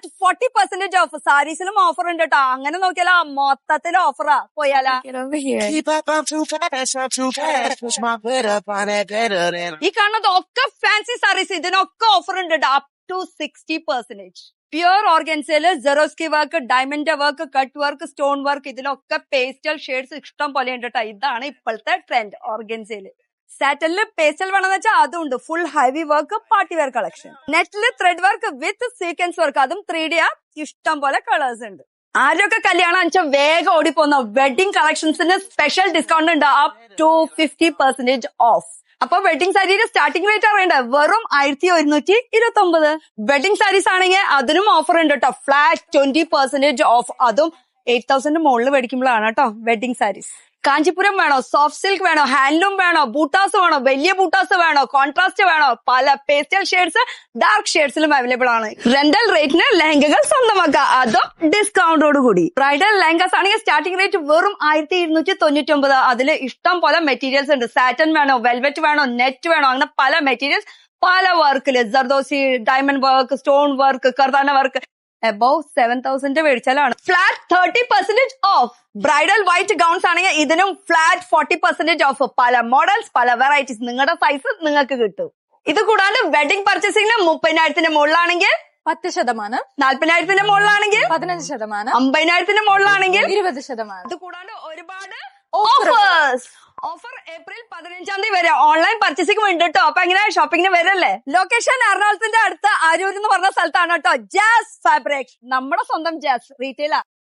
Flat 40% of. സാരീസിലും offer ഉണ്ട് കേട്ടോ. അങ്ങനെ നോക്കിയാലോ മൊത്തത്തിൽ ഓഫറാ. പോയാലാ Get over here. Keep up, I'm too fast, I'm too fast. Push my foot up on that better than. ഈ കാണുന്നത് ഒക്കെ ഫാൻസി സാരീസ്. ഇതിനൊക്കെ ഓഫർ ഉണ്ട് കേട്ടോ. Up to 60%. പ്യുർ ഓർഗൻസയില് ജെറോസ്കി work, diamond work, cut work, stone work, ഇതിലൊക്കെ pastel shades ഇഷ്ടം പോലെ ഉണ്ട് കേട്ടോ. ഇതാണ് ഇപ്പോഴത്തെ ട്രെൻഡ് ഓർഗൻസയില്. സാറ്റലില് പേസ്റ്റൽ വേണമെന്ന് വെച്ചാൽ അതും ഉണ്ട്. Full heavy work, party wear collection. നെറ്റില് thread work with sequence work, അതും 3D ആ. ഇഷ്ടം പോലെ കളേഴ്സ് ഉണ്ട്. ആരൊക്കെ കല്യാണം വെച്ചാൽ വേഗം ഓടിപ്പോന്ന വെഡിങ് കളക്ഷൻസിന് സ്പെഷ്യൽ ഡിസ്കൗണ്ട് ഉണ്ട്. Up to 50% off. അപ്പൊ വെഡിങ് സാരിയുടെ സ്റ്റാർട്ടിംഗ് റേറ്റ് അറിയണ്ടേ? വെറും 1129. വെഡിങ് സാരീസ് ആണെങ്കിൽ അതിനും ഓഫർ ഉണ്ട് കേട്ടോ. Flat 20% of. അതും 8000 മുകളിൽ മേടിക്കുമ്പോഴാണ് കേട്ടോ വെഡിങ് സാരീസ്. കാഞ്ചിപുരം വേണോ, സോഫ്റ്റ് സിൽക്ക് വേണോ, ഹാൻഡ്ലൂം വേണോ, ബൂട്ടാസ് വേണോ, വലിയ ബൂട്ടാസ് വേണോ, കോൺട്രാസ്റ്റ് വേണോ, പല പേസ്റ്റൽ ഷെയ്ഡ്സ് ഡാർക്ക് ഷെയ്ഡ്സിലും അവൈലബിൾ ആണ്. റെന്റൽ റേറ്റിന് ലെഹങ്കകൾ സ്വന്തമാക്കാം, അതും ഡിസ്കൗണ്ടോട് കൂടി. ബ്രൈഡൽ ലെഹങ്കാസ് ആണെങ്കിൽ സ്റ്റാർട്ടിംഗ് റേറ്റ് വെറും 1299. അതില് ഇഷ്ടം പോലെ മെറ്റീരിയൽസ് ഉണ്ട്. സാറ്റൻ വേണോ, വെൽവെറ്റ് വേണോ, നെറ്റ് വേണോ, അങ്ങനെ പല മെറ്റീരിയൽസ് പല വർക്കില്. Zardozi, diamond work, stone work, കർദാന വർക്ക്. അബൌവ് 7000 മേടിച്ചാലാണ് flat 30% off. Bridal white gowns ആണെങ്കിൽ ഇതിനും ഫ്ലാറ്റ് 40% ഓഫ്. പല മോഡൽസ്, പല വെറൈറ്റീസ്, നിങ്ങളുടെ സൈസ് നിങ്ങൾക്ക് കിട്ടും. ഇത് കൂടാണ്ട് വെഡിങ് പർച്ചേസിംഗിന് 30,000 മുകളിലാണെങ്കിൽ 10%, 40,000 മുകളിലാണെങ്കിൽ 15%, 50,000 മുകളിലാണെങ്കിൽ 20%. ഇത് കൂടാണ്ട് ഒരുപാട് Offers. ഓഫേഴ്സ്. ഓഫർ ഏപ്രിൽ 15 വരെ. ഓൺലൈൻ പർച്ചേസിംഗ് ഉണ്ട് കേട്ടോ. അപ്പൊ എങ്ങനെ ഷോപ്പിംഗിന് വരല്ലേ? ലൊക്കേഷൻ എറണാകുളത്തിന്റെ അടുത്ത് അരൂർ എന്ന് പറഞ്ഞ സ്ഥലത്താണ് കേട്ടോ. ജാസ് ഫാബ്രിക്, നമ്മുടെ സ്വന്തം ജാസ് റീറ്റെയിലാ.